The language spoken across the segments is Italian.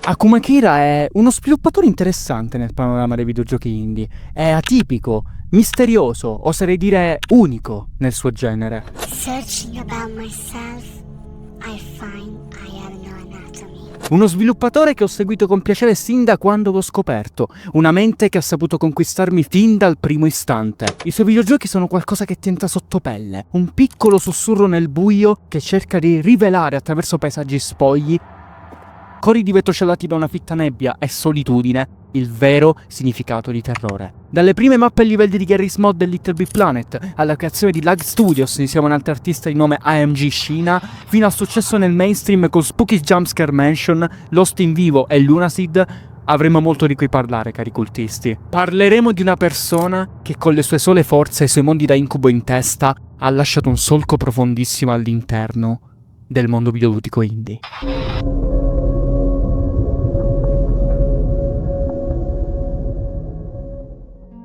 Akuma Kira è uno sviluppatore interessante nel panorama dei videogiochi indie. È atipico, misterioso, oserei dire unico nel suo genere. Searching about myself, I find I have no anatomy. Uno sviluppatore che ho seguito con piacere sin da quando l'ho scoperto, una mente che ha saputo conquistarmi fin dal primo istante. I suoi videogiochi sono qualcosa che ti entra sotto pelle, un piccolo sussurro nel buio che cerca di rivelare attraverso paesaggi spogli, cori di vetro celati da una fitta nebbia e solitudine, il vero significato di terrore. Dalle prime mappe e livelli di Garry's Mod e Little Big Planet, alla creazione di Lag Studios insieme a un altro artista di nome AMG Shina, fino al successo nel mainstream con Spooky Jumpscare Mansion, Lost in Vivo e Lunaseed, avremo molto di cui parlare, cari cultisti. Parleremo di una persona che con le sue sole forze e i suoi mondi da incubo in testa ha lasciato un solco profondissimo all'interno del mondo videoludico indie.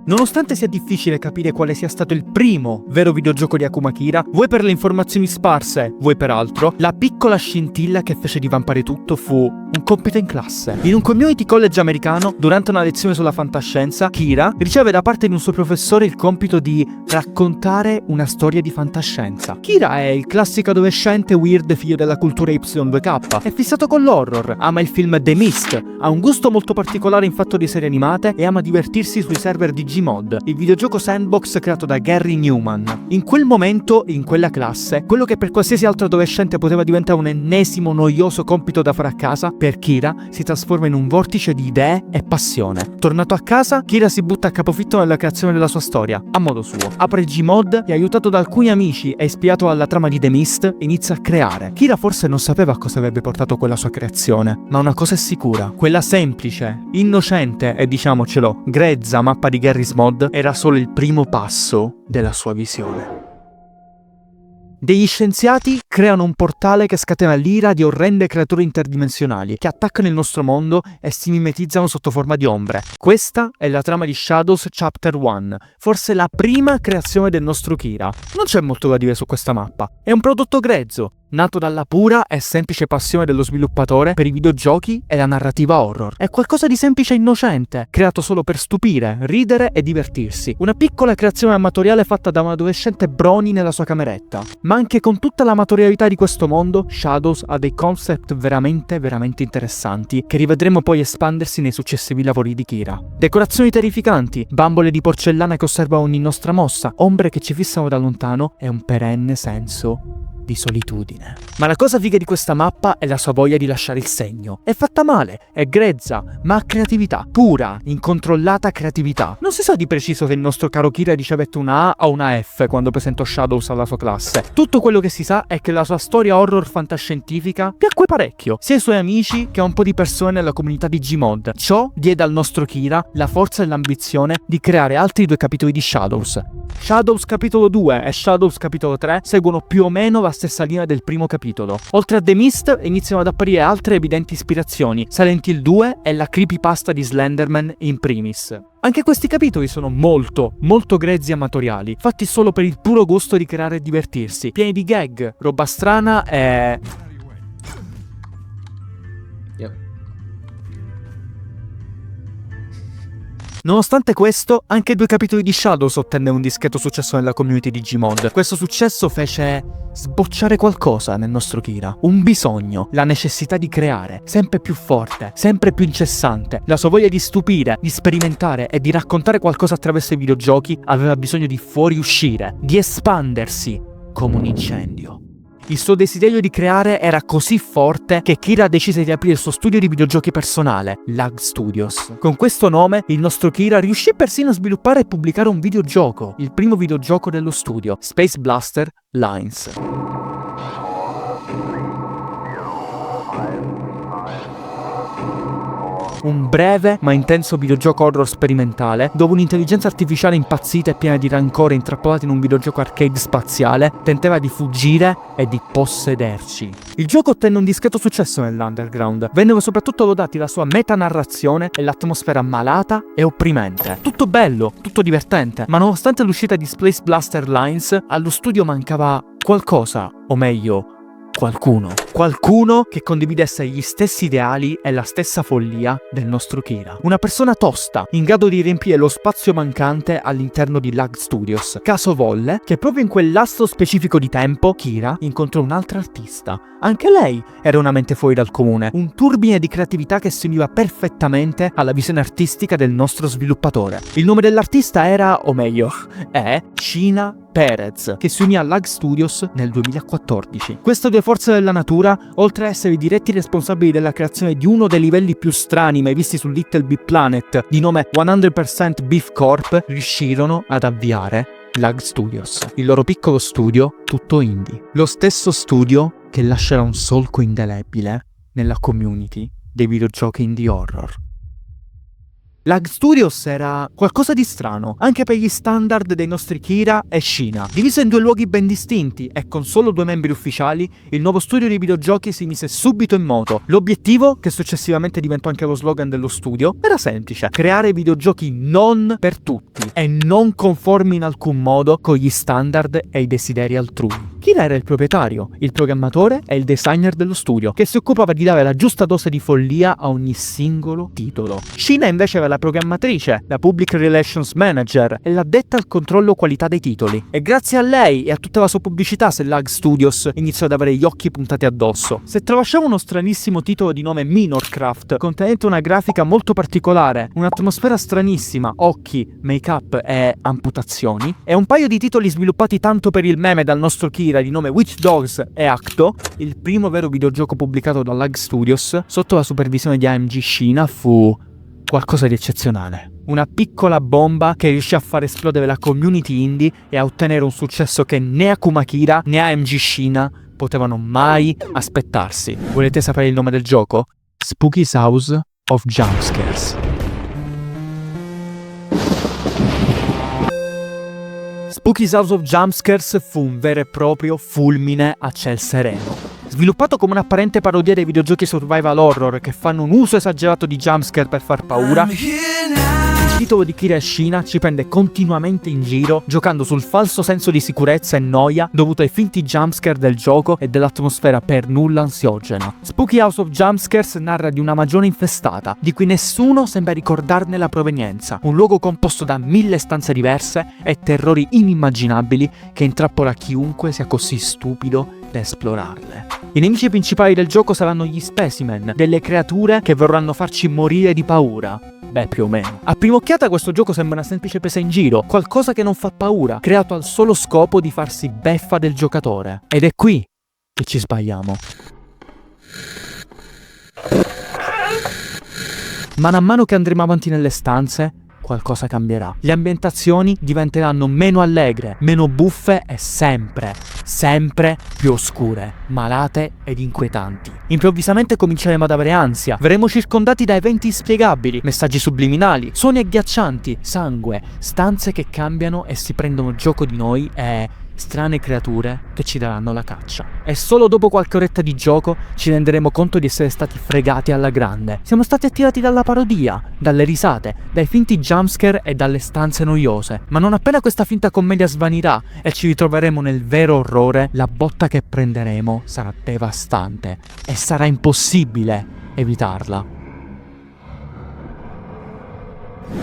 Nonostante sia difficile capire quale sia stato il primo vero videogioco di Akuma Kira, vuoi per le informazioni sparse, vuoi per altro, la piccola scintilla che fece divampare tutto fu un compito in classe. In un community college americano, durante una lezione sulla fantascienza, Kira riceve da parte di un suo professore il compito di raccontare una storia di fantascienza. Kira è il classico adolescente weird figlio della cultura Y2K, è fissato con l'horror, ama il film The Mist, ha un gusto molto particolare in fatto di serie animate e ama divertirsi sui server di Gmod, il videogioco sandbox creato da Gary Newman. In quel momento, in quella classe, quello che per qualsiasi altro adolescente poteva diventare un ennesimo noioso compito da fare a casa, per Kira si trasforma in un vortice di idee e passione. Tornato a casa, Kira si butta a capofitto nella creazione della sua storia, a modo suo. Apre Gmod e, aiutato da alcuni amici e ispirato alla trama di The Mist, inizia a creare. Kira forse non sapeva a cosa avrebbe portato quella sua creazione, ma una cosa è sicura: quella semplice, innocente e, diciamocelo, grezza mappa di Garry's Mod era solo il primo passo della sua visione. Degli scienziati creano un portale che scatena l'ira di orrende creature interdimensionali che attaccano il nostro mondo e si mimetizzano sotto forma di ombre. Questa è la trama di Shadows Chapter 1, forse la prima creazione del nostro Kira. Non c'è molto da dire su questa mappa, è un prodotto grezzo, nato dalla pura e semplice passione dello sviluppatore per i videogiochi e la narrativa horror. È qualcosa di semplice e innocente, creato solo per stupire, ridere e divertirsi. Una piccola creazione amatoriale fatta da un adolescente Brony nella sua cameretta. Ma anche con tutta l'amatorialità di questo mondo, Shadows ha dei concept veramente interessanti, che rivedremo poi espandersi nei successivi lavori di Kira. Decorazioni terrificanti, bambole di porcellana che osservano ogni nostra mossa, ombre che ci fissano da lontano e un perenne senso di solitudine. Ma la cosa figa di questa mappa è la sua voglia di lasciare il segno. È fatta male, è grezza, ma ha creatività, pura, incontrollata creatività. Non si sa di preciso se il nostro caro Kira ricevette una A o una F quando presentò Shadows alla sua classe. Tutto quello che si sa è che la sua storia horror fantascientifica piacque parecchio, sia ai suoi amici che a un po' di persone nella comunità di Gmod. Ciò diede al nostro Kira la forza e l'ambizione di creare altri 2 capitoli di Shadows. Shadows capitolo 2 e Shadows capitolo 3 seguono più o meno la stessa linea del primo capitolo. Oltre a The Mist iniziano ad apparire altre evidenti ispirazioni, Silent Hill 2 e la creepypasta di Slenderman in primis. Anche questi capitoli sono molto grezzi e amatoriali, fatti solo per il puro gusto di creare e divertirsi, pieni di gag, roba strana e... Nonostante questo, anche 2 capitoli di Shadows ottenne un discreto successo nella community di Gmod. Questo successo fece sbocciare qualcosa nel nostro Kira, un bisogno, la necessità di creare, sempre più forte, sempre più incessante. La sua voglia di stupire, di sperimentare e di raccontare qualcosa attraverso i videogiochi aveva bisogno di fuoriuscire, di espandersi come un incendio. Il suo desiderio di creare era così forte che Kira decise di aprire il suo studio di videogiochi personale, Lag Studios. Con questo nome, il nostro Kira riuscì persino a sviluppare e pubblicare un videogioco, il primo videogioco dello studio, Space Blaster Lines. Un breve ma intenso videogioco horror sperimentale, dove un'intelligenza artificiale impazzita e piena di rancore intrappolata in un videogioco arcade spaziale tentava di fuggire e di possederci. Il gioco ottenne un discreto successo nell'underground, vennero soprattutto lodati la sua metanarrazione e l'atmosfera malata e opprimente. Tutto bello, tutto divertente, ma nonostante l'uscita di Space Blaster Lines, allo studio mancava qualcosa, o meglio, Qualcuno che condividesse gli stessi ideali e la stessa follia del nostro Kira. Una persona tosta, in grado di riempire lo spazio mancante all'interno di Lag Studios. Caso volle che proprio in quel lasso specifico di tempo Kira incontrò un'altra artista. Anche lei era una mente fuori dal comune, un turbine di creatività che si univa perfettamente alla visione artistica del nostro sviluppatore. Il nome dell'artista era, o meglio, è Sheena Perez, che si unì a Lag Studios nel 2014. Queste due forze della natura, oltre a essere i diretti responsabili della creazione di uno dei livelli più strani mai visti su Little Big Planet, di nome 100% Beef Corp, riuscirono ad avviare Lag Studios, il loro piccolo studio tutto indie. Lo stesso studio che lascerà un solco indelebile nella community dei videogiochi indie horror. Lag Studios era qualcosa di strano, anche per gli standard dei nostri Kira e Sheena. Diviso in due luoghi ben distinti e con solo 2 membri ufficiali, il nuovo studio di videogiochi si mise subito in moto. L'obiettivo, che successivamente diventò anche lo slogan dello studio, era semplice: creare videogiochi non per tutti e non conformi in alcun modo con gli standard e i desideri altrui. Kira era il proprietario, il programmatore e il designer dello studio, che si occupava di dare la giusta dose di follia a ogni singolo titolo. Sheena invece era la programmatrice, la public relations manager e l'addetta al controllo qualità dei titoli. E grazie a lei e a tutta la sua pubblicità se Lag Studios iniziò ad avere gli occhi puntati addosso. Se tralasciamo uno stranissimo titolo di nome Minorcraft, contenente una grafica molto particolare, un'atmosfera stranissima, occhi, make-up e amputazioni, e un paio di titoli sviluppati tanto per il meme dal nostro Kira di nome Witch Dogs e Acto, il primo vero videogioco pubblicato da Lag Studios sotto la supervisione di AMG Sheena fu qualcosa di eccezionale. Una piccola bomba che riuscì a far esplodere la community indie e a ottenere un successo che né Akuma Kira né AMG Sheena potevano mai aspettarsi. Volete sapere il nome del gioco? Spooky's House of Jumpscares. Spooky's House of Jumpscares fu un vero e proprio fulmine a ciel sereno. Sviluppato come un'apparente parodia dei videogiochi survival horror che fanno un uso esagerato di jumpscare per far paura, il titolo di Kira e Sheena ci prende continuamente in giro, giocando sul falso senso di sicurezza e noia dovuto ai finti jumpscare del gioco e dell'atmosfera per nulla ansiogena. Spooky House of Jumpscares narra di una magione infestata, di cui nessuno sembra ricordarne la provenienza, un luogo composto da 1000 stanze diverse e terrori inimmaginabili che intrappola chiunque sia così stupido da esplorarle. I nemici principali del gioco saranno gli specimen, delle creature che vorranno farci morire di paura. Beh, più o meno. A prima occhiata questo gioco sembra una semplice presa in giro, qualcosa che non fa paura, creato al solo scopo di farsi beffa del giocatore. Ed è qui che ci sbagliamo. Man mano che andremo avanti nelle stanze, qualcosa cambierà. Le ambientazioni diventeranno meno allegre, meno buffe e sempre più oscure, malate ed inquietanti. Improvvisamente cominceremo ad avere ansia, verremo circondati da eventi inspiegabili, messaggi subliminali, suoni agghiaccianti, sangue, stanze che cambiano e si prendono gioco di noi e strane creature che ci daranno la caccia. E solo dopo qualche oretta di gioco ci renderemo conto di essere stati fregati alla grande. Siamo stati attirati dalla parodia, dalle risate, dai finti jumpscare e dalle stanze noiose. Ma non appena questa finta commedia svanirà e ci ritroveremo nel vero orrore, la botta che prenderemo sarà devastante e sarà impossibile evitarla.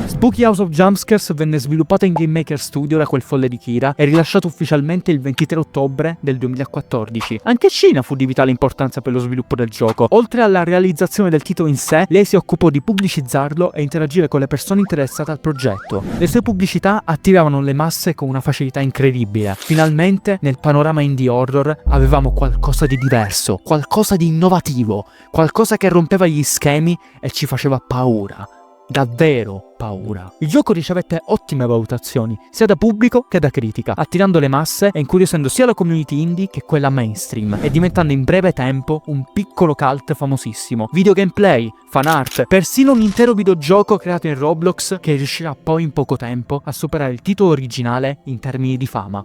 Spooky House of Jumpscares venne sviluppato in Game Maker Studio da quel folle di Kira e rilasciato ufficialmente il 23 ottobre del 2014. Anche Sheena fu di vitale importanza per lo sviluppo del gioco. Oltre alla realizzazione del titolo in sé, lei si occupò di pubblicizzarlo e interagire con le persone interessate al progetto. Le sue pubblicità attiravano le masse con una facilità incredibile. Finalmente, nel panorama indie horror, avevamo qualcosa di diverso, qualcosa di innovativo, qualcosa che rompeva gli schemi e ci faceva paura. Davvero paura. Il gioco ricevette ottime valutazioni, sia da pubblico che da critica, attirando le masse e incuriosendo sia la community indie che quella mainstream, e diventando in breve tempo un piccolo cult famosissimo. Video gameplay, fan art, persino un intero videogioco creato in Roblox che riuscirà poi in poco tempo a superare il titolo originale in termini di fama.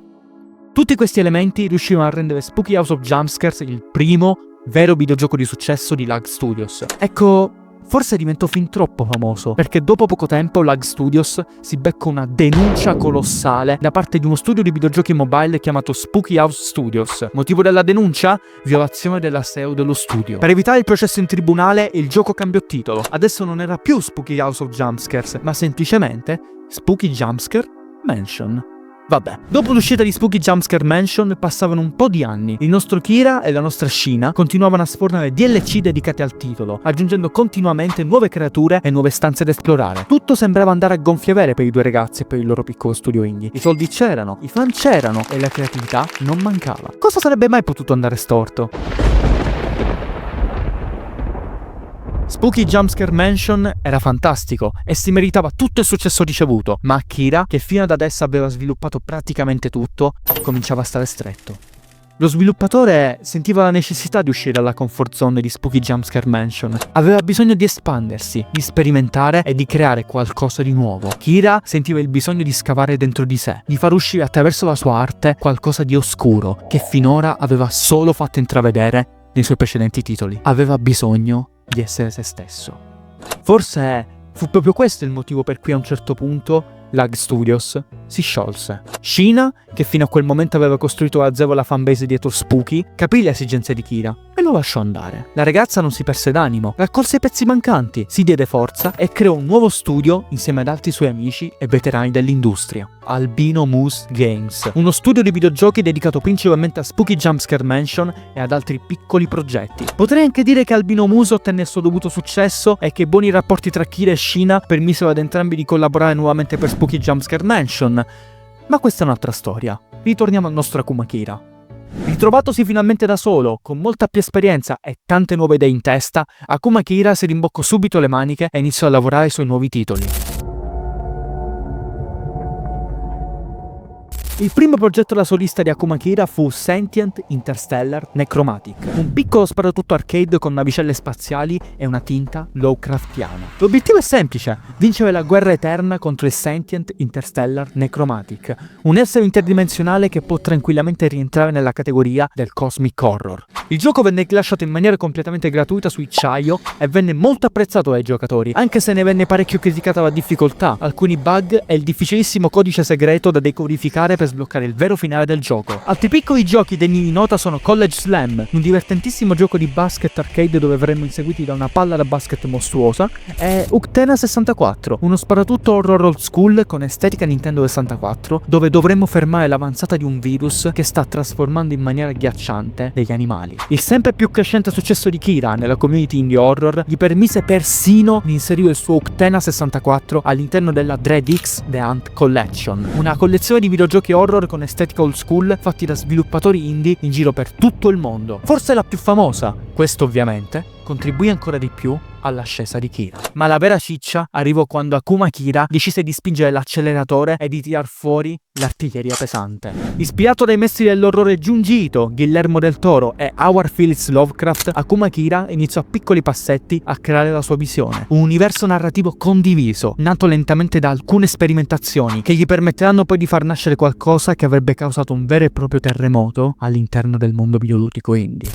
Tutti questi elementi riuscirono a rendere Spooky House of Jumpscares il primo vero videogioco di successo di Lag Studios. Ecco, Forse diventò fin troppo famoso, perché dopo poco tempo Lag Studios si becca una denuncia colossale da parte di uno studio di videogiochi mobile chiamato Spooky House Studios. Motivo della denuncia? Violazione della SEO dello studio. Per evitare il processo in tribunale, il gioco cambiò titolo. Adesso non era più Spooky House of Jumpscares, ma semplicemente Spooky Jumpscare Mansion. Vabbè, dopo l'uscita di Spooky Jumpscare Mansion passavano un po' di anni. Il nostro Kira e la nostra Sheena continuavano a sfornare DLC dedicati al titolo, aggiungendo continuamente nuove creature e nuove stanze da esplorare. Tutto sembrava andare a gonfie vele per i due ragazzi e per il loro piccolo studio indie. I soldi c'erano, i fan c'erano e la creatività non mancava. Cosa sarebbe mai potuto andare storto? Spooky Jumpscare Mansion era fantastico e si meritava tutto il successo ricevuto, ma Akira, che fino ad adesso aveva sviluppato praticamente tutto, cominciava a stare stretto. Lo sviluppatore sentiva la necessità di uscire dalla comfort zone di Spooky Jumpscare Mansion. Aveva bisogno di espandersi, di sperimentare e di creare qualcosa di nuovo. Kira sentiva il bisogno di scavare dentro di sé, di far uscire attraverso la sua arte qualcosa di oscuro, che finora aveva solo fatto intravedere nei suoi precedenti titoli. Aveva bisogno di essere se stesso. Forse fu proprio questo il motivo per cui a un certo punto Lag Studios si sciolse. Sheena, che fino a quel momento aveva costruito a zero la fanbase dietro Spooky, capì le esigenze di Kira e lo lasciò andare. La ragazza non si perse d'animo, raccolse i pezzi mancanti, si diede forza e creò un nuovo studio insieme ad altri suoi amici e veterani dell'industria. Albino Moose Games, uno studio di videogiochi dedicato principalmente a Spooky Jumpscare Mansion e ad altri piccoli progetti. Potrei anche dire che Albino Moose ottenne il suo dovuto successo e che i buoni rapporti tra Kira e Sheena permisero ad entrambi di collaborare nuovamente per Spooky Jumpscare Mansion, ma questa è un'altra storia. Ritorniamo al nostro Akuma Kira. Ritrovatosi finalmente da solo, con molta più esperienza e tante nuove idee in testa, Akuma Kira si rimboccò subito le maniche e iniziò a lavorare ai suoi nuovi titoli. Il primo progetto da solista di Akuma Kira fu Sentient Interstellar Necromantic, un piccolo sparatutto arcade con navicelle spaziali e una tinta Lovecraftiana. L'obiettivo è semplice: vincere la guerra eterna contro il Sentient Interstellar Necromantic, un essere interdimensionale che può tranquillamente rientrare nella categoria del Cosmic Horror. Il gioco venne rilasciato in maniera completamente gratuita su itch.io e venne molto apprezzato dai giocatori, anche se ne venne parecchio criticata la difficoltà, alcuni bug e il difficilissimo codice segreto da decodificare per sbloccare il vero finale del gioco. Altri piccoli giochi degni di nota sono College Slam, un divertentissimo gioco di basket arcade dove verremo inseguiti da una palla da basket mostruosa, e Uktena 64, uno sparatutto horror old school con estetica Nintendo 64, dove dovremmo fermare l'avanzata di un virus che sta trasformando in maniera agghiacciante degli animali. Il sempre più crescente successo di Kira nella community indie horror gli permise persino di inserire il suo Uktena 64 all'interno della Dread X The Hunt Collection, una collezione di videogiochi horror con estetica old school fatti da sviluppatori indie in giro per tutto il mondo. Forse la più famosa. Questo ovviamente contribuì ancora di più all'ascesa di Kira. Ma la vera ciccia arrivò quando Akuma Kira decise di spingere l'acceleratore e di tirar fuori l'artiglieria pesante. Ispirato dai maestri dell'orrore Junji Ito, Guillermo del Toro e Howard Phillips Lovecraft, Akuma Kira iniziò a piccoli passetti a creare la sua visione. Un universo narrativo condiviso, nato lentamente da alcune sperimentazioni, che gli permetteranno poi di far nascere qualcosa che avrebbe causato un vero e proprio terremoto all'interno del mondo videoludico indie.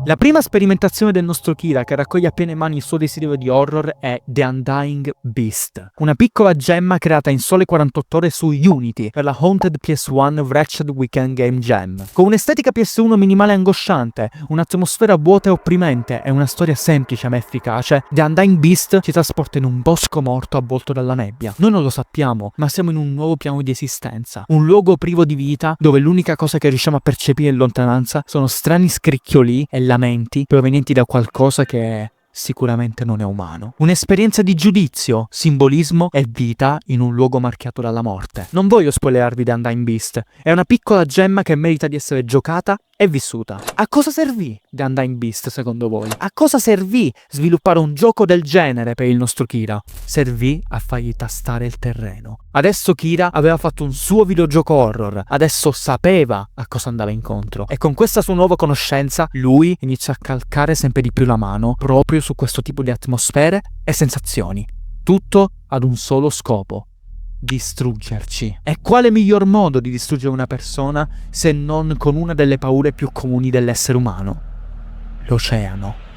La prima sperimentazione del nostro Kira che raccoglie a piene mani il suo desiderio di horror è The Undying Beast, una piccola gemma creata in sole 48 ore su Unity per la Haunted PS1 Wretched Weekend Game Jam. Con un'estetica PS1 minimale e angosciante, un'atmosfera vuota e opprimente e una storia semplice ma efficace, The Undying Beast ci trasporta in un bosco morto avvolto dalla nebbia. Noi non lo sappiamo, ma siamo in un nuovo piano di esistenza, un luogo privo di vita dove l'unica cosa che riusciamo a percepire in lontananza sono strani scricchioli e lamenti provenienti da qualcosa che sicuramente non è umano. Un'esperienza di giudizio, simbolismo e vita in un luogo marchiato dalla morte. Non voglio spoilerarvi The Undying Beast, è una piccola gemma che merita di essere giocata e vissuta. A cosa servì The Undying Beast secondo voi? A cosa servì sviluppare un gioco del genere per il nostro Kira? Servì a fargli tastare il terreno. Adesso Kira aveva fatto un suo videogioco horror, adesso sapeva a cosa andava incontro e con questa sua nuova conoscenza lui iniziò a calcare sempre di più la mano proprio su questo tipo di atmosfere e sensazioni. Tutto ad un solo scopo: distruggerci. E quale miglior modo di distruggere una persona se non con una delle paure più comuni dell'essere umano? L'oceano.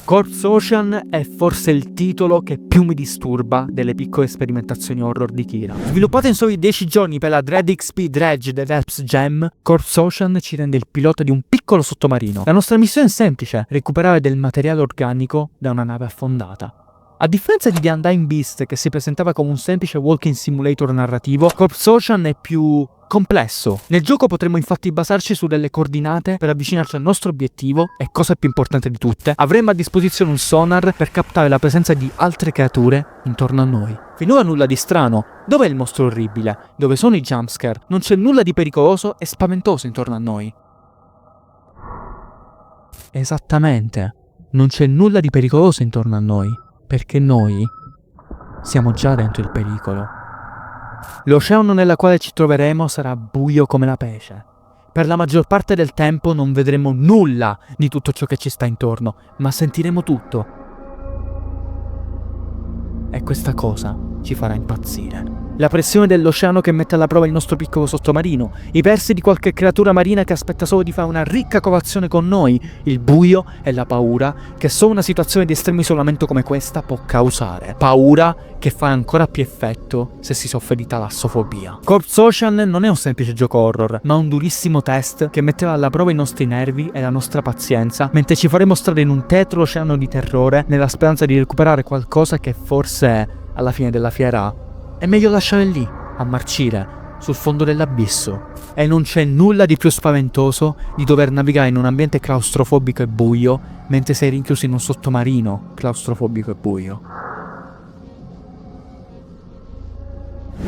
Corpse Ocean è forse il titolo che più mi disturba delle piccole sperimentazioni horror di Kira. Sviluppato in soli 10 giorni per la Dread XP Dredge Develops Gem, Corpse Ocean ci rende il pilota di un piccolo sottomarino. La nostra missione è semplice: recuperare del materiale organico da una nave affondata. A differenza di The Undying Beast, che si presentava come un semplice walking simulator narrativo, Corpse Ocean è più complesso. Nel gioco potremo infatti basarci su delle coordinate per avvicinarci al nostro obiettivo e, cosa più importante di tutte, avremo a disposizione un sonar per captare la presenza di altre creature intorno a noi. Finora nulla di strano. Dov'è il mostro orribile? Dove sono i jumpscare? Non c'è nulla di pericoloso e spaventoso intorno a noi. Esattamente. Non c'è nulla di pericoloso intorno a noi, perché noi siamo già dentro il pericolo. L'oceano nella quale ci troveremo sarà buio come la pece. Per la maggior parte del tempo non vedremo nulla di tutto ciò che ci sta intorno, ma sentiremo tutto. E questa cosa ci farà impazzire. La pressione dell'oceano che mette alla prova il nostro piccolo sottomarino, i versi di qualche creatura marina che aspetta solo di fare una ricca colazione con noi, il buio e la paura che solo una situazione di estremo isolamento come questa può causare. Paura che fa ancora più effetto se si soffre di talassofobia. Corpse Ocean non è un semplice gioco horror, ma un durissimo test che metteva alla prova i nostri nervi e la nostra pazienza, mentre ci faremo mostrare in un tetro oceano di terrore nella speranza di recuperare qualcosa che forse alla fine della fiera è meglio lasciare lì, a marcire, sul fondo dell'abisso. E non c'è nulla di più spaventoso di dover navigare in un ambiente claustrofobico e buio mentre sei rinchiuso in un sottomarino claustrofobico e buio.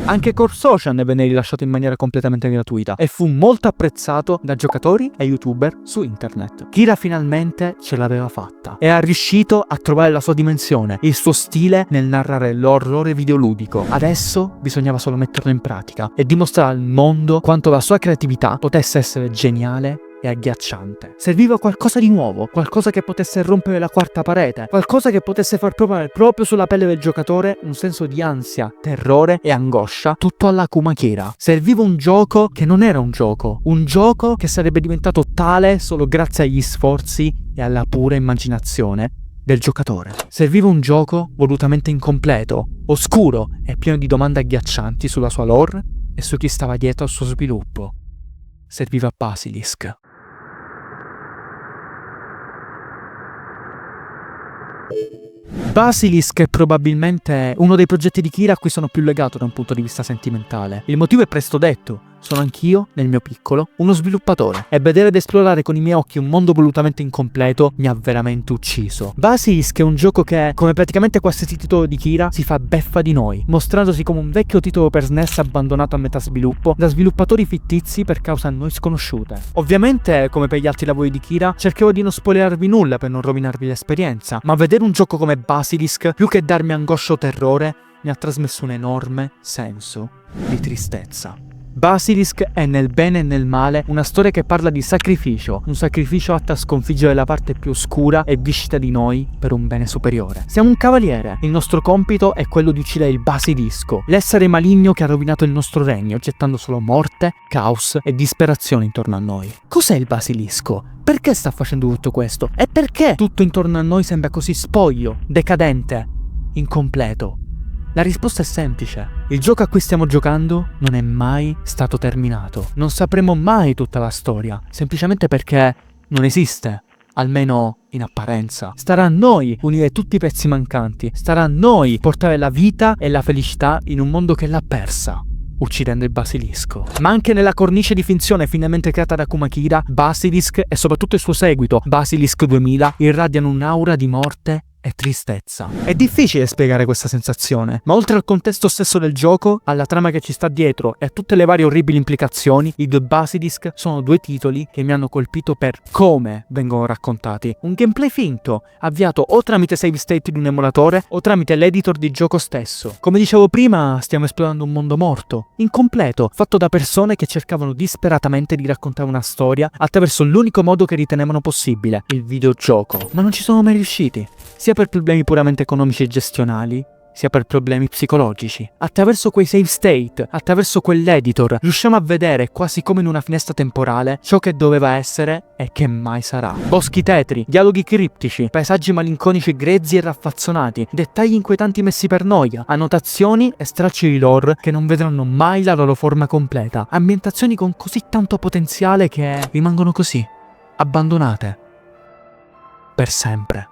Anche Corpse Ocean venne rilasciato in maniera completamente gratuita e fu molto apprezzato da giocatori e youtuber su internet. Kira finalmente ce l'aveva fatta e ha riuscito a trovare la sua dimensione, il suo stile nel narrare l'orrore videoludico. Adesso bisognava solo metterlo in pratica e dimostrare al mondo quanto la sua creatività potesse essere geniale e agghiacciante. Serviva qualcosa di nuovo, qualcosa che potesse rompere la quarta parete, qualcosa che potesse far provare proprio sulla pelle del giocatore un senso di ansia, terrore e angoscia, tutto alla Akuma Kira. Serviva un gioco che non era un gioco che sarebbe diventato tale solo grazie agli sforzi e alla pura immaginazione del giocatore. Serviva un gioco volutamente incompleto, oscuro e pieno di domande agghiaccianti sulla sua lore e su chi stava dietro al suo sviluppo. Serviva Basilisk. Basilisk è probabilmente uno dei progetti di Kira a cui sono più legato da un punto di vista sentimentale. Il motivo è presto detto: sono anch'io, nel mio piccolo, uno sviluppatore e vedere ed esplorare con i miei occhi un mondo volutamente incompleto mi ha veramente ucciso. Basilisk è un gioco che, come praticamente qualsiasi titolo di Kira, si fa beffa di noi, mostrandosi come un vecchio titolo per SNES abbandonato a metà sviluppo da sviluppatori fittizi per cause a noi sconosciute. Ovviamente, come per gli altri lavori di Kira, cercherò di non spoilerarvi nulla per non rovinarvi l'esperienza, ma vedere un gioco come Basilisk, più che darmi angoscia o terrore, mi ha trasmesso un enorme senso di tristezza. Basilisk è nel bene e nel male una storia che parla di sacrificio, un sacrificio atto a sconfiggere la parte più oscura e viscida di noi per un bene superiore. Siamo un cavaliere, il nostro compito è quello di uccidere il basilisco, l'essere maligno che ha rovinato il nostro regno, gettando solo morte, caos e disperazione intorno a noi. Cos'è il basilisco? Perché sta facendo tutto questo? E perché tutto intorno a noi sembra così spoglio, decadente, incompleto? La risposta è semplice. Il gioco a cui stiamo giocando non è mai stato terminato. Non sapremo mai tutta la storia, semplicemente perché non esiste, almeno in apparenza. Starà a noi unire tutti i pezzi mancanti, starà a noi portare la vita e la felicità in un mondo che l'ha persa, uccidendo il basilisco. Ma anche nella cornice di finzione finalmente creata da Akuma Kira, Basilisk e soprattutto il suo seguito, Basilisk 2000, irradiano un'aura di morte e tristezza. È difficile spiegare questa sensazione, ma oltre al contesto stesso del gioco, alla trama che ci sta dietro e a tutte le varie orribili implicazioni, i due Basilisk sono due titoli che mi hanno colpito per come vengono raccontati. Un gameplay finto, avviato o tramite save state di un emulatore o tramite l'editor di gioco stesso. Come dicevo prima, stiamo esplorando un mondo morto, incompleto, fatto da persone che cercavano disperatamente di raccontare una storia attraverso l'unico modo che ritenevano possibile, il videogioco. Ma non ci sono mai riusciti, sia per problemi puramente economici e gestionali, sia per problemi psicologici. Attraverso quei save state, attraverso quell'editor, riusciamo a vedere, quasi come in una finestra temporale, ciò che doveva essere e che mai sarà. Boschi tetri, dialoghi criptici, paesaggi malinconici grezzi e raffazzonati, dettagli inquietanti messi per noia, annotazioni e stracci di lore che non vedranno mai la loro forma completa, ambientazioni con così tanto potenziale che rimangono così, abbandonate. Per sempre.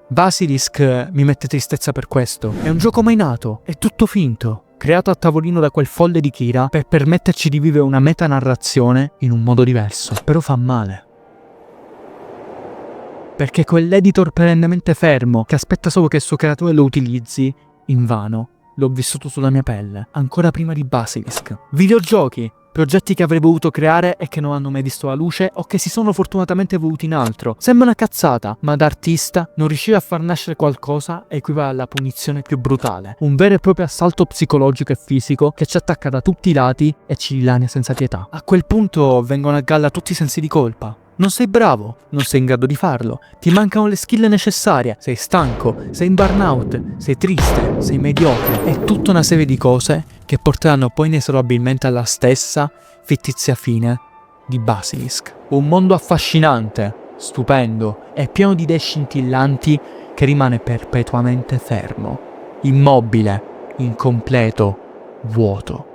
Basilisk mi mette tristezza per questo. È un gioco mai nato, è tutto finto, creato a tavolino da quel folle di Kira per permetterci di vivere una metanarrazione in un modo diverso. Però fa male. Perché quell'editor perennemente fermo, che aspetta solo che il suo creatore lo utilizzi, invano, l'ho vissuto sulla mia pelle, ancora prima di Basilisk. Videogiochi, progetti che avrei voluto creare e che non hanno mai visto la luce o che si sono fortunatamente evoluti in altro. Sembra una cazzata, ma da artista non riuscire a far nascere qualcosa equivale alla punizione più brutale. Un vero e proprio assalto psicologico e fisico che ci attacca da tutti i lati e ci dilania senza pietà. A quel punto vengono a galla tutti i sensi di colpa. Non sei bravo, non sei in grado di farlo, ti mancano le skill necessarie, sei stanco, sei in burnout, sei triste, sei mediocre. È tutta una serie di cose che porteranno poi inesorabilmente alla stessa fittizia fine di Basilisk. Un mondo affascinante, stupendo e pieno di idee scintillanti che rimane perpetuamente fermo, immobile, incompleto, vuoto.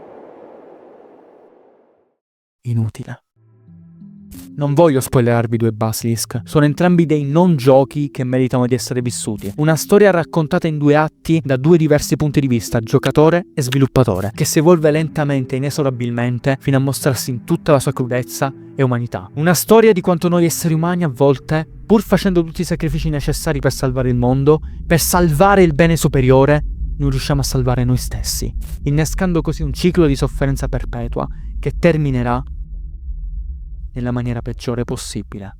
Inutile. Non voglio spoilerarvi due Basilisk, sono entrambi dei non giochi che meritano di essere vissuti. Una storia raccontata in due atti da due diversi punti di vista, giocatore e sviluppatore, che si evolve lentamente e inesorabilmente fino a mostrarsi in tutta la sua crudezza e umanità. Una storia di quanto noi esseri umani a volte, pur facendo tutti i sacrifici necessari per salvare il mondo, per salvare il bene superiore, non riusciamo a salvare noi stessi, innescando così un ciclo di sofferenza perpetua che terminerà nella maniera peggiore possibile.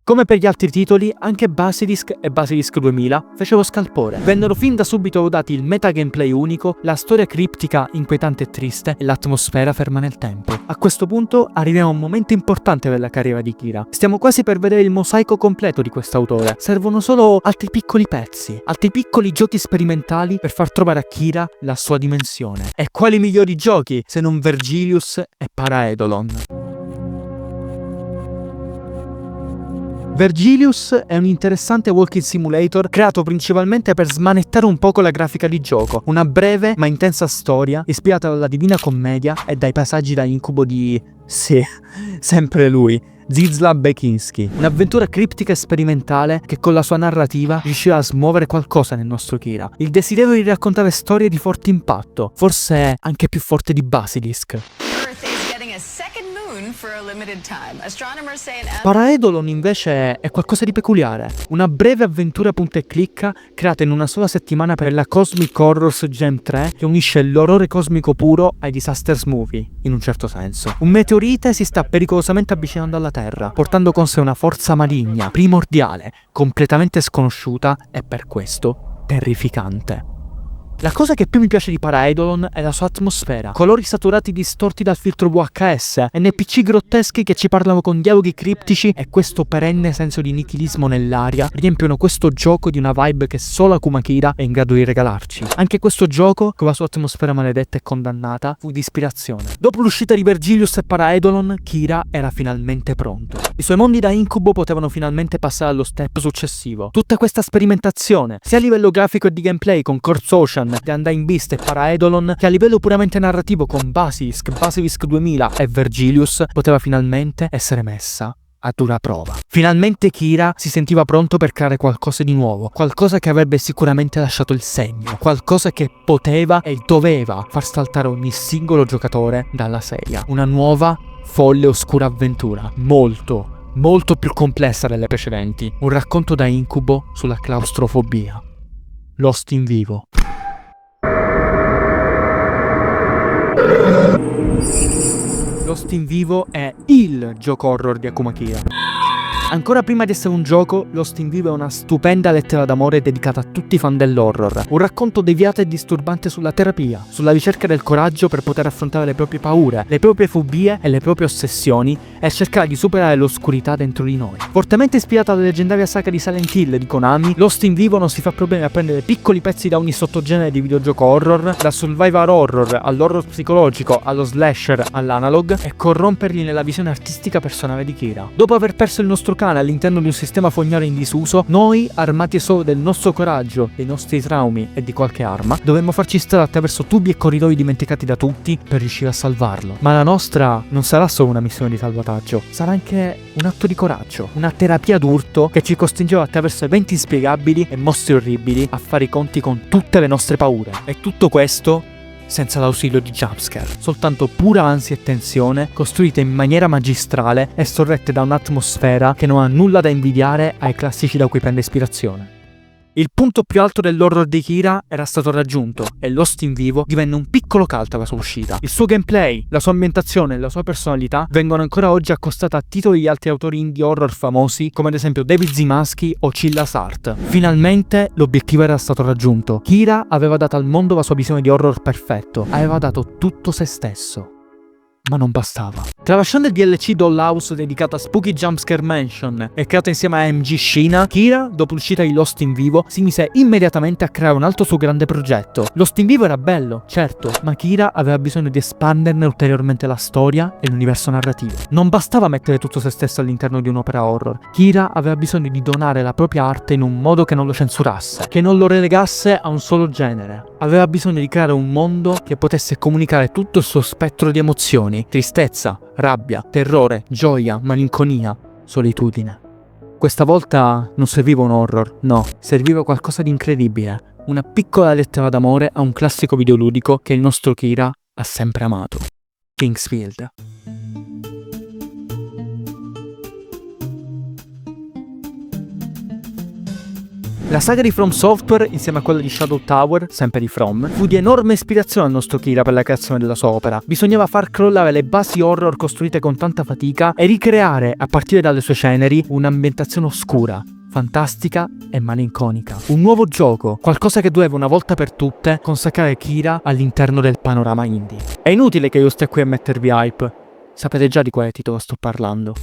Come per gli altri titoli, anche Basilisk e Basilisk 2000 fecero scalpore. Vennero fin da subito lodati il metagameplay unico, la storia criptica, inquietante e triste e l'atmosfera ferma nel tempo. A questo punto arriviamo a un momento importante della carriera di Kira. Stiamo quasi per vedere il mosaico completo di quest'autore. Servono solo altri piccoli pezzi, altri piccoli giochi sperimentali per far trovare a Kira la sua dimensione. E quali migliori giochi se non Vergilius e Paraedolon? Vergilius è un interessante walking simulator creato principalmente per smanettare un poco la grafica di gioco, una breve ma intensa storia ispirata dalla Divina Commedia e dai passaggi da incubo di... sì, sempre lui, Zdzisław Beksiński. Un'avventura criptica e sperimentale che con la sua narrativa riuscirà a smuovere qualcosa nel nostro Kira. Il desiderio di raccontare storie di forte impatto, forse anche più forte di Basilisk. Paraedolon invece è qualcosa di peculiare, una breve avventura punta e clicca creata in una sola settimana per la Cosmic Horrors Gem 3 che unisce l'orrore cosmico puro ai disasters movie, in un certo senso. Un meteorite si sta pericolosamente avvicinando alla Terra, portando con sé una forza maligna, primordiale, completamente sconosciuta e per questo terrificante. La cosa che più mi piace di Paraedolon è la sua atmosfera, colori saturati distorti dal filtro VHS, NPC grotteschi che ci parlano con dialoghi criptici e questo perenne senso di nichilismo nell'aria riempiono questo gioco di una vibe che solo Akuma Kira è in grado di regalarci. Anche questo gioco, con la sua atmosfera maledetta e condannata, fu di ispirazione. Dopo l'uscita di Vergilius e Paraedolon, Kira era finalmente pronto. I suoi mondi da incubo potevano finalmente passare allo step successivo. Tutta questa sperimentazione, sia a livello grafico e di gameplay con Corpse Ocean, The Undying Beast e Paraedolon, che a livello puramente narrativo con Basilisk, Basilisk 2000 e Vergilius, poteva finalmente essere messa a dura prova. Finalmente Kira si sentiva pronto per creare qualcosa di nuovo, qualcosa che avrebbe sicuramente lasciato il segno, qualcosa che poteva e doveva far saltare ogni singolo giocatore dalla sedia. Una nuova, folle e oscura avventura, molto più complessa delle precedenti. Un racconto da incubo sulla claustrofobia. Lost in Vivo. Lost in Vivo è il gioco horror di Akuma Kira. Ancora prima di essere un gioco, Lost in Vivo è una stupenda lettera d'amore dedicata a tutti i fan dell'horror. Un racconto deviato e disturbante sulla terapia, sulla ricerca del coraggio per poter affrontare le proprie paure, le proprie fobie e le proprie ossessioni e cercare di superare l'oscurità dentro di noi. Fortemente ispirata alla leggendaria saga di Silent Hill di Konami, Lost in Vivo non si fa problemi a prendere piccoli pezzi da ogni sottogenere di videogioco horror, da survival horror all'horror psicologico, allo slasher, all'analog, e corromperli nella visione artistica personale di Kira. Dopo aver perso il nostro cane all'interno di un sistema fognario in disuso, noi, armati solo del nostro coraggio, dei nostri traumi e di qualche arma, dovremmo farci strada attraverso tubi e corridoi dimenticati da tutti per riuscire a salvarlo. Ma la nostra non sarà solo una missione di salvataggio, sarà anche un atto di coraggio, una terapia d'urto che ci costringerà attraverso eventi inspiegabili e mostri orribili a fare i conti con tutte le nostre paure. E tutto questo senza l'ausilio di jumpscare, soltanto pura ansia e tensione, costruite in maniera magistrale e sorrette da un'atmosfera che non ha nulla da invidiare ai classici da cui prende ispirazione. Il punto più alto dell'horror di Kira era stato raggiunto e Lost in Vivo divenne un piccolo cult alla sua uscita. Il suo gameplay, la sua ambientazione e la sua personalità vengono ancora oggi accostate a titoli di altri autori indie horror famosi come ad esempio David Zimasky o Chillas Art. Finalmente l'obiettivo era stato raggiunto. Kira aveva dato al mondo la sua visione di horror perfetto, aveva dato tutto se stesso. Ma non bastava. Tralasciando il DLC Dollhouse dedicato a Spooky Jumpscare Mansion e creato insieme a MG Shina, Kira, dopo l'uscita di Lost in Vivo, si mise immediatamente a creare un altro suo grande progetto. Lost in Vivo era bello, certo, ma Kira aveva bisogno di espanderne ulteriormente la storia e l'universo narrativo. Non bastava mettere tutto se stesso all'interno di un'opera horror. Kira aveva bisogno di donare la propria arte in un modo che non lo censurasse, che non lo relegasse a un solo genere. Aveva bisogno di creare un mondo che potesse comunicare tutto il suo spettro di emozioni: tristezza, rabbia, terrore, gioia, malinconia, solitudine. Questa volta non serviva un horror, no, serviva qualcosa di incredibile, una piccola lettera d'amore a un classico videoludico che il nostro Kira ha sempre amato: Kingsfield. La saga di From Software, insieme a quella di Shadow Tower, sempre di From, fu di enorme ispirazione al nostro Kira per la creazione della sua opera. Bisognava far crollare le basi horror costruite con tanta fatica e ricreare, a partire dalle sue ceneri, un'ambientazione oscura, fantastica e malinconica. Un nuovo gioco, qualcosa che doveva una volta per tutte consacrare Kira all'interno del panorama indie. È inutile che io stia qui a mettervi hype, sapete già di quale titolo sto parlando.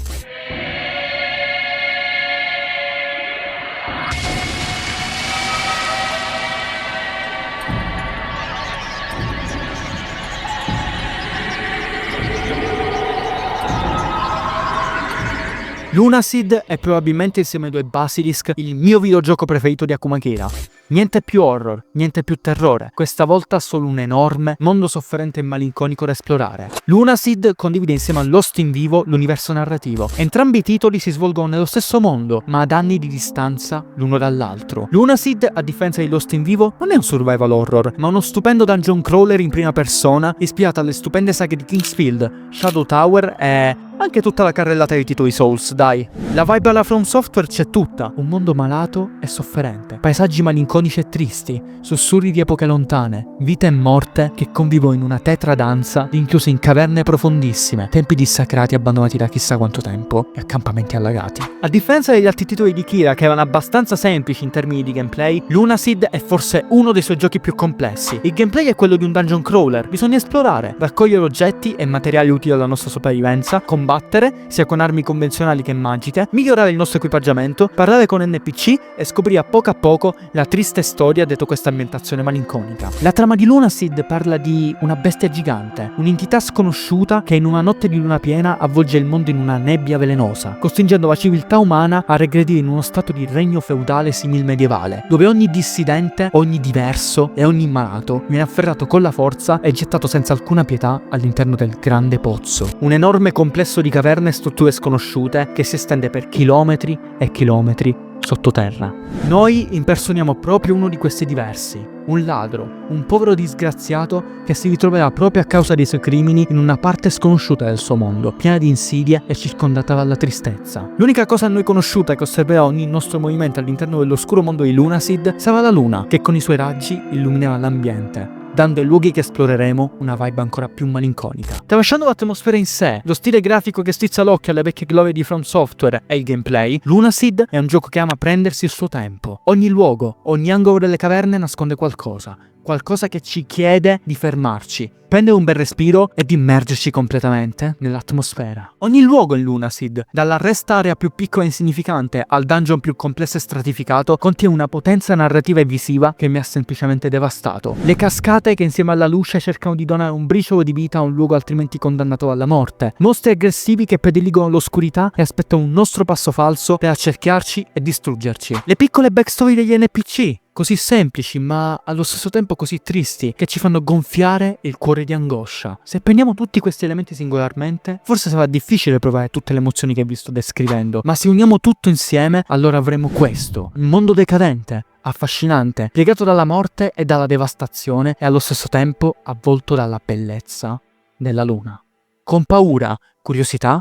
Lunaseed è probabilmente insieme ai due Basilisk il mio videogioco preferito di Akuma Kira. Niente più horror, niente più terrore, questa volta solo un enorme mondo sofferente e malinconico da esplorare. Lunaseed condivide insieme a Lost in Vivo l'universo narrativo. Entrambi i titoli si svolgono nello stesso mondo, ma ad anni di distanza l'uno dall'altro. Lunaseed, a differenza di Lost in Vivo, non è un survival horror, ma uno stupendo dungeon crawler in prima persona ispirato alle stupende saghe di Kingsfield, Shadow Tower e anche tutta la carrellata dei titoli Souls, dai. La vibe alla From Software c'è tutta: un mondo malato e sofferente, paesaggi malinconici e tristi, sussurri di epoche lontane, vita e morte che convivono in una tetra danza rinchiuse in caverne profondissime, tempi dissacrati abbandonati da chissà quanto tempo e accampamenti allagati. A differenza degli altri titoli di Kira, che erano abbastanza semplici in termini di gameplay, Lunaseed è forse uno dei suoi giochi più complessi. Il gameplay è quello di un dungeon crawler: bisogna esplorare, raccogliere oggetti e materiali utili alla nostra sopravvivenza, combattere, sia con armi convenzionali che magiche, migliorare il nostro equipaggiamento, parlare con NPC e scoprire a poco la triste storia dietro questa ambientazione malinconica. La trama di Lunaseed parla di una bestia gigante, un'entità sconosciuta che in una notte di luna piena avvolge il mondo in una nebbia velenosa, costringendo la civiltà umana a regredire in uno stato di regno feudale simil medievale, dove ogni dissidente, ogni diverso e ogni malato viene afferrato con la forza e gettato senza alcuna pietà all'interno del grande pozzo. Un enorme complesso di caverne e strutture sconosciute che si estende per chilometri e chilometri sottoterra. Noi impersoniamo proprio uno di questi diversi, un ladro, un povero disgraziato che si ritroverà proprio a causa dei suoi crimini in una parte sconosciuta del suo mondo, piena di insidie e circondata dalla tristezza. L'unica cosa a noi conosciuta che osserverà ogni nostro movimento all'interno dell'oscuro mondo di Lunaseed sarà la luna, che con i suoi raggi illuminerà l'ambiente, dando ai luoghi che esploreremo una vibe ancora più malinconica. Tralasciando l'atmosfera in sé, lo stile grafico che strizza l'occhio alle vecchie glorie di From Software e il gameplay, Lunaseed è un gioco che ama prendersi il suo tempo. Ogni luogo, ogni angolo delle caverne nasconde qualcosa che ci chiede di fermarci, prendere un bel respiro e di immergerci completamente nell'atmosfera. Ogni luogo in Lunaseed, dalla rest area più piccola e insignificante al dungeon più complesso e stratificato, contiene una potenza narrativa e visiva che mi ha semplicemente devastato. Le cascate che insieme alla luce cercano di donare un briciolo di vita a un luogo altrimenti condannato alla morte. Mostri aggressivi che prediligono l'oscurità e aspettano un nostro passo falso per accerchiarci e distruggerci. Le piccole backstory degli NPC, così semplici ma allo stesso tempo così tristi, che ci fanno gonfiare il cuore di angoscia. Se prendiamo tutti questi elementi singolarmente, forse sarà difficile provare tutte le emozioni che vi sto descrivendo, ma se uniamo tutto insieme, allora avremo questo, un mondo decadente, affascinante, piegato dalla morte e dalla devastazione e allo stesso tempo avvolto dalla bellezza della luna. Con paura, curiosità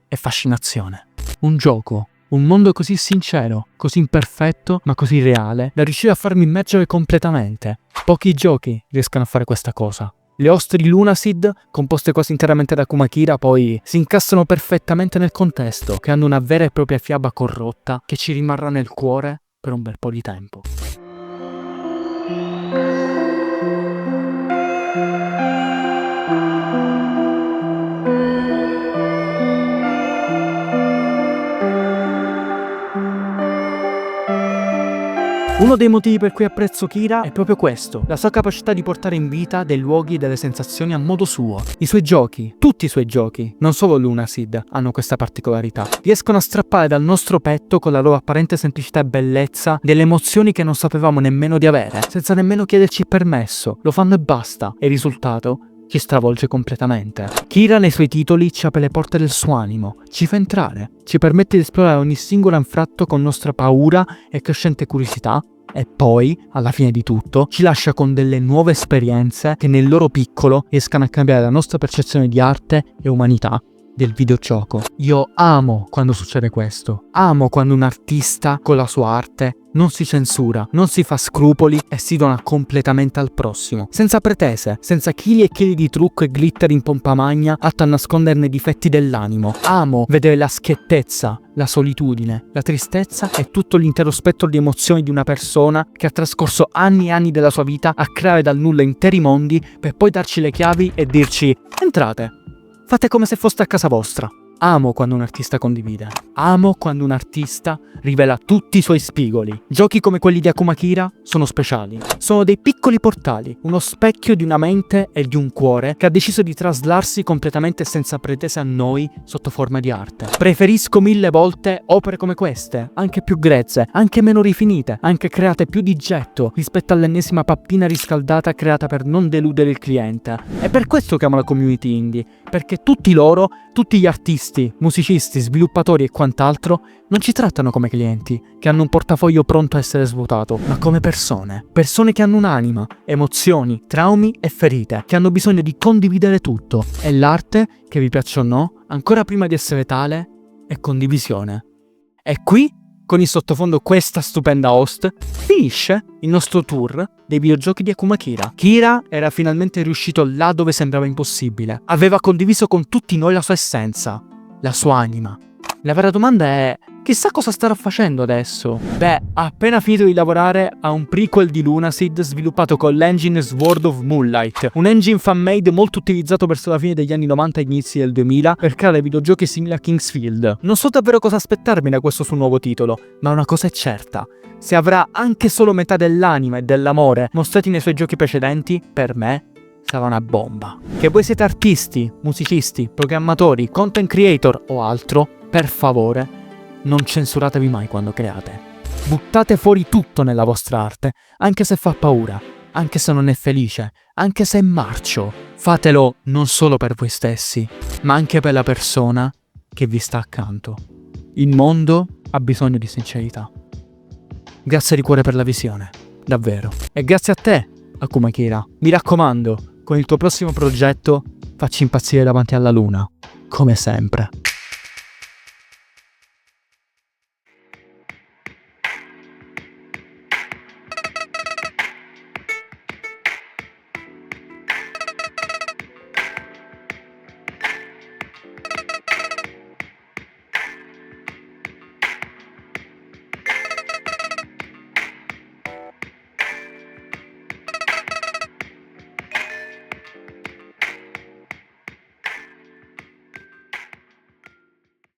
e fascinazione. Un gioco. Un mondo così sincero, così imperfetto, ma così reale, da riuscire a farmi immergere completamente. Pochi giochi riescono a fare questa cosa. Le host di Lunaseed, composte quasi interamente da Akuma Kira, poi si incastrano perfettamente nel contesto, creando una vera e propria fiaba corrotta che ci rimarrà nel cuore per un bel po' di tempo. Uno dei motivi per cui apprezzo Kira è proprio questo, la sua capacità di portare in vita dei luoghi e delle sensazioni a modo suo. I suoi giochi, tutti i suoi giochi, non solo Lunaseed, hanno questa particolarità. Riescono a strappare dal nostro petto, con la loro apparente semplicità e bellezza, delle emozioni che non sapevamo nemmeno di avere, senza nemmeno chiederci permesso. Lo fanno e basta, e il risultato ci stravolge completamente. Kira nei suoi titoli ci apre le porte del suo animo, ci fa entrare, ci permette di esplorare ogni singolo anfratto con nostra paura e crescente curiosità, e poi, alla fine di tutto, ci lascia con delle nuove esperienze che nel loro piccolo riescano a cambiare la nostra percezione di arte e umanità del videogioco. Io amo quando succede questo. Amo quando un artista con la sua arte non si censura, non si fa scrupoli e si dona completamente al prossimo, senza pretese, senza chili e chili di trucco e glitter in pompa magna atto a nasconderne i difetti dell'animo. Amo vedere la schiettezza, la solitudine, la tristezza e tutto l'intero spettro di emozioni di una persona che ha trascorso anni e anni della sua vita a creare dal nulla interi mondi per poi darci le chiavi e dirci: entrate, fate come se foste a casa vostra. Amo quando un artista condivide. Amo quando un artista rivela tutti i suoi spigoli. Giochi come quelli di Akuma Kira sono speciali. Sono dei piccoli portali, uno specchio di una mente e di un cuore che ha deciso di traslarsi completamente senza pretese a noi sotto forma di arte. Preferisco 1000 volte opere come queste, anche più grezze, anche meno rifinite, anche create più di getto rispetto all'ennesima pappina riscaldata creata per non deludere il cliente. È per questo che amo la community indie, perché tutti loro, tutti gli artisti, musicisti, sviluppatori e quant'altro non ci trattano come clienti che hanno un portafoglio pronto a essere svuotato, ma come persone. Persone che hanno un'anima, emozioni, traumi e ferite, che hanno bisogno di condividere tutto. E l'arte, che vi piaccia o no, ancora prima di essere tale, è condivisione. E qui, con in sottofondo questa stupenda host, finisce il nostro tour dei videogiochi di Akuma Kira. Kira era finalmente riuscito là dove sembrava impossibile. Aveva condiviso con tutti noi la sua essenza, la sua anima. La vera domanda è: chissà cosa starà facendo adesso? Beh, ha appena finito di lavorare a un prequel di Lunaseed sviluppato con l'engine Sword of Moonlight, un engine fan-made molto utilizzato verso la fine degli anni 90 e inizi del 2000 per creare videogiochi simili a Kingsfield. Non so davvero cosa aspettarmi da questo suo nuovo titolo, ma una cosa è certa: se avrà anche solo metà dell'anima e dell'amore mostrati nei suoi giochi precedenti, per me sarà una bomba. Che voi siete artisti, musicisti, programmatori, content creator o altro, per favore, non censuratevi mai quando create. Buttate fuori tutto nella vostra arte, anche se fa paura, anche se non è felice, anche se è marcio. Fatelo non solo per voi stessi, ma anche per la persona che vi sta accanto. Il mondo ha bisogno di sincerità. Grazie di cuore per la visione, davvero. E grazie a te, Akuma Kira. Mi raccomando, con il tuo prossimo progetto facci impazzire davanti alla luna, come sempre.